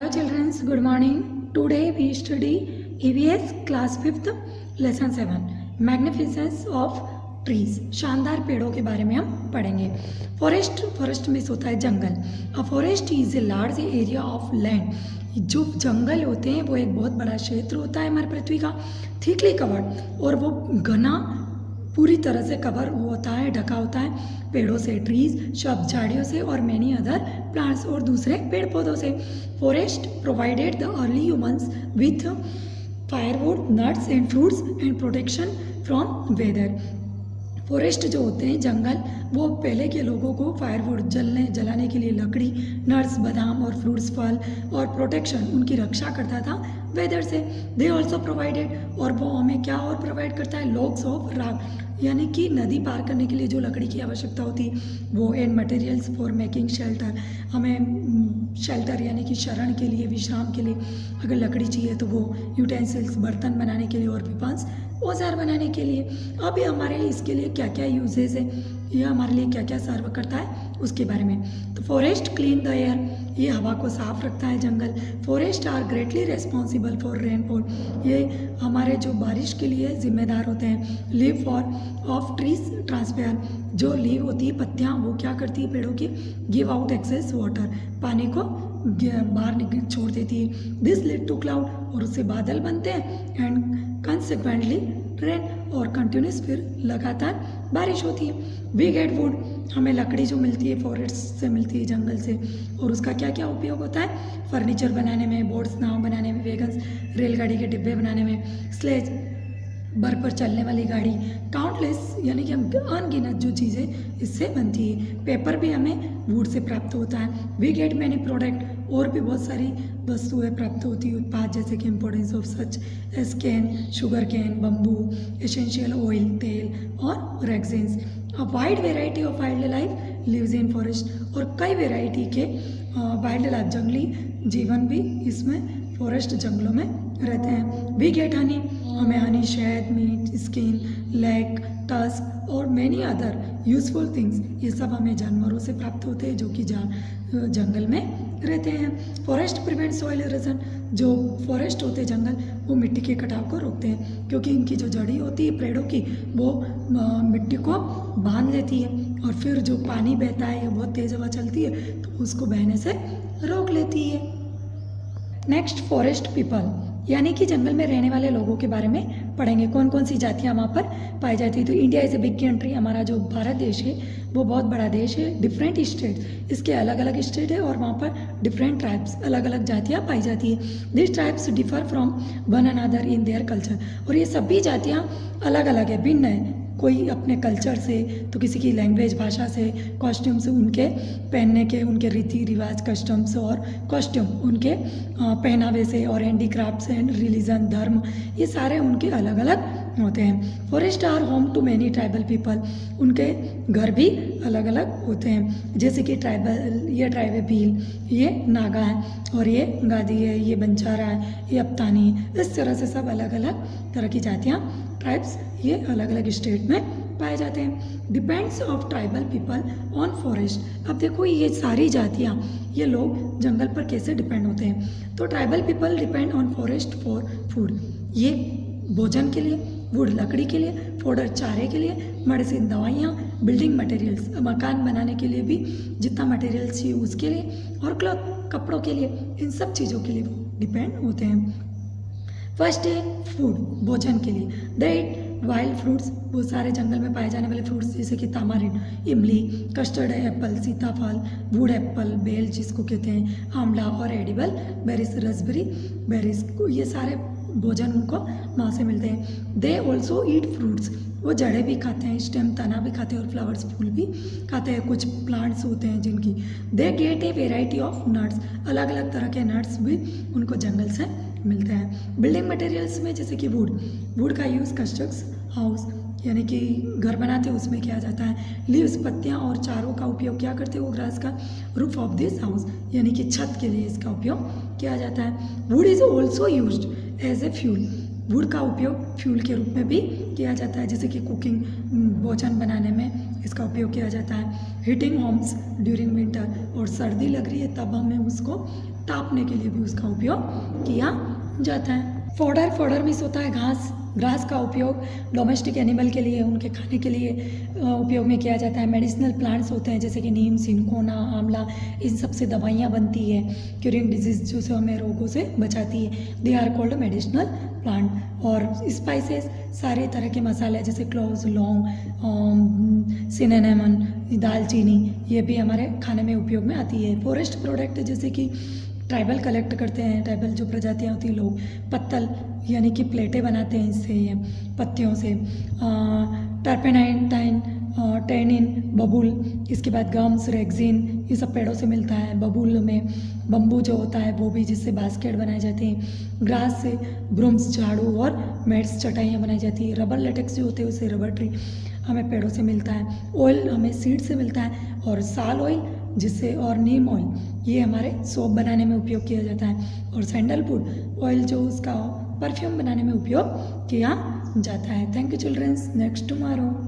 Hello children, good morning. Today we study EVS class 5th lesson 7 Magnificence of trees. शानदार पेड़ों के बारे में हम पढ़ेंगे. फॉरेस्ट में होता है जंगल. A forest is a large area of land. जो जंगल होते हैं वो एक बहुत बड़ा क्षेत्र होता है हमारी पृथ्वी का, थिकली कवर्ड, और वो घना पूरी तरह से कवर होता है, ढका होता है पेड़ों से, ट्रीज, शब, झाड़ियों से और मैनी अदर प्लांट्स और दूसरे पेड़ पौधों से. Forest provided the early humans with firewood, nuts and fruits and protection from weather. Forest जो होते हैं जंगल, वो पहले के लोगों को फायरवुड जलाने के लिए लकड़ी, नट्स, बादाम और फ्रूट्स, फल और प्रोटेक्शन, उनकी रक्षा करता था वेदर से. दे ऑल्सो प्रोवाइडेड, और वो हमें क्या और प्रोवाइड करता है, लॉग्स ऑफ राफ्ट, यानी कि नदी पार करने के लिए जो लकड़ी की आवश्यकता होती है वो, and materials for making shelter, हमें शेल्टर यानी कि शरण के लिए, विश्राम के लिए अगर लकड़ी चाहिए तो वो, यूटेंसिल्स, बर्तन बनाने के लिए और वेपन्स, औजार बनाने के लिए. अब ये हमारे इसके लिए क्या क्या यूजेस है, ये हमारे लिए क्या क्या सर्व करता है उसके बारे में. तो फॉरेस्ट क्लीन द एयर, ये हवा को साफ रखता है जंगल. Forest are greatly responsible for rainfall, ये हमारे जो बारिश के लिए जिम्मेदार होते हैं. Leave for of trees transpire, जो लीव होती है, पत्तियाँ, वो क्या करती है पेड़ों की, गिव आउट एक्सेस वाटर, पानी को बाहर छोड़ देती है. दिस लीड टू क्लाउड, और उससे बादल बनते हैं, एंड कंसिक्वेंटली रेन, और कंटिन्यूस फिर लगातार बारिश होती है. वी गेट वुड, हमें लकड़ी जो मिलती है फॉरेस्ट से मिलती है, जंगल से, और उसका क्या क्या उपयोग होता है, फर्नीचर बनाने में, बोट्स, नाव बनाने में, वेगन्स, रेलगाड़ी के डिब्बे बनाने में, स्लेज, बर्फ पर चलने वाली गाड़ी, काउंटलेस यानी कि हम अनगिनत जो चीज़ें इससे बनती है. पेपर भी हमें वुड से प्राप्त होता है. वी गेट मैनी प्रोडक्ट, और भी बहुत सारी वस्तुएं प्राप्त होती है, उत्पाद, जैसे कि importance of such as cane, sugar cane, bamboo, essential oil, तेल और resins. A wide variety of wildlife lives in forest, और कई वेराइटी के वाइल्ड लाइफ, जंगली जीवन भी इसमें फॉरेस्ट जंगलों में रहते हैं. वी गेट हनी, हमें हनी, शहद, मीट, स्किन, लेग, टस्क और मैनी अदर यूजफुल थिंग्स, ये सब हमें जानवरों से प्राप्त होते हैं जो कि जंगल में रहते हैं. फॉरेस्ट प्रिवेंट सॉइल इरोजन, जो फॉरेस्ट होते हैं जंगल, वो मिट्टी के कटाव को रोकते हैं, क्योंकि इनकी जो जड़ी होती है पेड़ों की, वो मिट्टी को बांध लेती है, और फिर जो पानी बहता है या बहुत तेज़ हवा चलती है तो उसको बहने से रोक लेती है. नेक्स्ट, फॉरेस्ट पीपल, यानी कि जंगल में रहने वाले लोगों के बारे में पढ़ेंगे. कौन कौन सी जातियाँ वहाँ पर पाई जाती है. तो India is a big country, हमारा जो भारत देश है वो बहुत बड़ा देश है. डिफरेंट स्टेट, इसके अलग अलग स्टेट है, और वहाँ पर डिफरेंट ट्राइब्स, अलग अलग जातियाँ पाई जाती है. This tribes differ from one another in their culture, और ये सभी जातियाँ अलग अलग है, भिन्न है, कोई अपने कल्चर से, तो किसी की लैंग्वेज, भाषा से, कॉस्ट्यूम से, उनके पहनने के, उनके रीति रिवाज, कस्टम्स और कॉस्ट्यूम, उनके पहनावे से, और हैंडीक्राफ्ट्स एंड रिलीजन, धर्म, ये सारे उनके अलग अलग होते हैं. Forest are home to many tribal people, उनके घर भी अलग अलग होते हैं, जैसे कि ट्राइबल, ये ट्राइब है भील, ये नागा है, और ये गादी है, ये बंजारा है, ये अप्तानी है. इस तरह से सब अलग अलग तरह की जातियाँ, ट्राइब्स, ये अलग अलग स्टेट में पाए जाते हैं. Depends of tribal people on forest. अब देखो ये सारी जातियाँ, ये लोग जंगल पर कैसे डिपेंड होते हैं. तो tribal people depend on forest for food, ये भोजन के लिए, वुड लकड़ी के लिए, फोडर चारे के लिए, मेडिसिन दवाइयाँ, बिल्डिंग मटेरियल्स, मकान बनाने के लिए भी जितना मटेरियल्स चाहिए उसके लिए, और क्लॉथ, कपड़ों के लिए, इन सब चीज़ों के लिए वो डिपेंड होते हैं. फर्स्ट है फूड, भोजन के लिए. दे ईट वाइल्ड फ्रूट्स, वो सारे जंगल में पाए जाने वाले फ्रूट्स, जैसे कि तामारिंड, इमली, कस्टर्ड एप्पल, सीताफल, वुड एप्पल, बेल जिसको कहते हैं, आंवला, और एडिबल बेरीज, रसबेरी बेरीज, ये सारे भोजन उनको वहाँ से मिलते हैं. दे ऑल्सो ईट फ्रूट्स, वो जड़ें भी खाते हैं, स्टेम, तना भी खाते हैं, और फ्लावर्स, फूल भी खाते हैं. कुछ प्लांट्स होते हैं जिनकी. They get a variety of nuts, अलग अलग तरह के नट्स भी उनको जंगल से मिलते हैं. बिल्डिंग मटेरियल्स में जैसे कि वुड का यूज़ कंस्ट्रक्ट्स हाउस, यानी कि घर बनाते हैं, उसमें किया जाता है. लीव्स, पत्तियाँ और चारों का उपयोग क्या करते हैं वो ग्रास का. रूफ ऑफ दिस हाउस, यानी कि छत के लिए इसका उपयोग किया जाता है. Wood is also used as a fuel, wood का उपयोग फ्यूल के रूप में भी किया जाता है, जैसे कि कुकिंग, भोजन बनाने में इसका उपयोग किया जाता है. हीटिंग होम्स ड्यूरिंग विंटर, और सर्दी लग रही है तब हमें उसको तापने के लिए भी उसका उपयोग किया जाता है। फॉडर, फॉडर मीन्स होता है घास। घास का उपयोग डोमेस्टिक एनिमल के लिए, उनके खाने के लिए उपयोग में किया जाता है। मेडिसिनल प्लांट्स होते हैं जैसे कि नीम, सिनकोना, आंवला, इन सब से दवाइयाँ बनती है क्यूरिंग डिजीज, जो से हमें रोगों से बचाती है। They are called medicinal plant. और स्पाइसेस, सारे तरह के मसाले जैसे क्लोव्स, लौंग, सिनेमन, दालचीनी, ये भी हमारे खाने में उपयोग में आती है। फॉरेस्ट प्रोडक्ट जैसे कि ट्राइबल कलेक्ट करते हैं, ट्राइबल जो प्रजातियाँ होती हैं लोग, पत्तल यानी कि प्लेटें बनाते हैं इससे, पत्तियों से। टर्पेनाइन, टैनिन, बबूल, इसके बाद गम्स, रेक्सिन, ये सब पेड़ों से मिलता है। बबूल में बम्बू जो होता है वो भी, जिससे बास्केट बनाए जाते हैं। ग्रास से ब्रूम्स, झाड़ू और मैट्स, चटाइयाँ बनाई जाती है। रबर लेटेक्स जो होते हैं उससे रबर ट्री हमें पेड़ों से मिलता है। ऑयल हमें सीड से मिलता है। और साल ऑयल जिससे, और नीम ऑयल, ये हमारे सोप बनाने में उपयोग किया जाता है। और सैंडलवुड ऑयल जो उसका परफ्यूम बनाने में उपयोग किया जाता है। Thank you childrens, next tomorrow.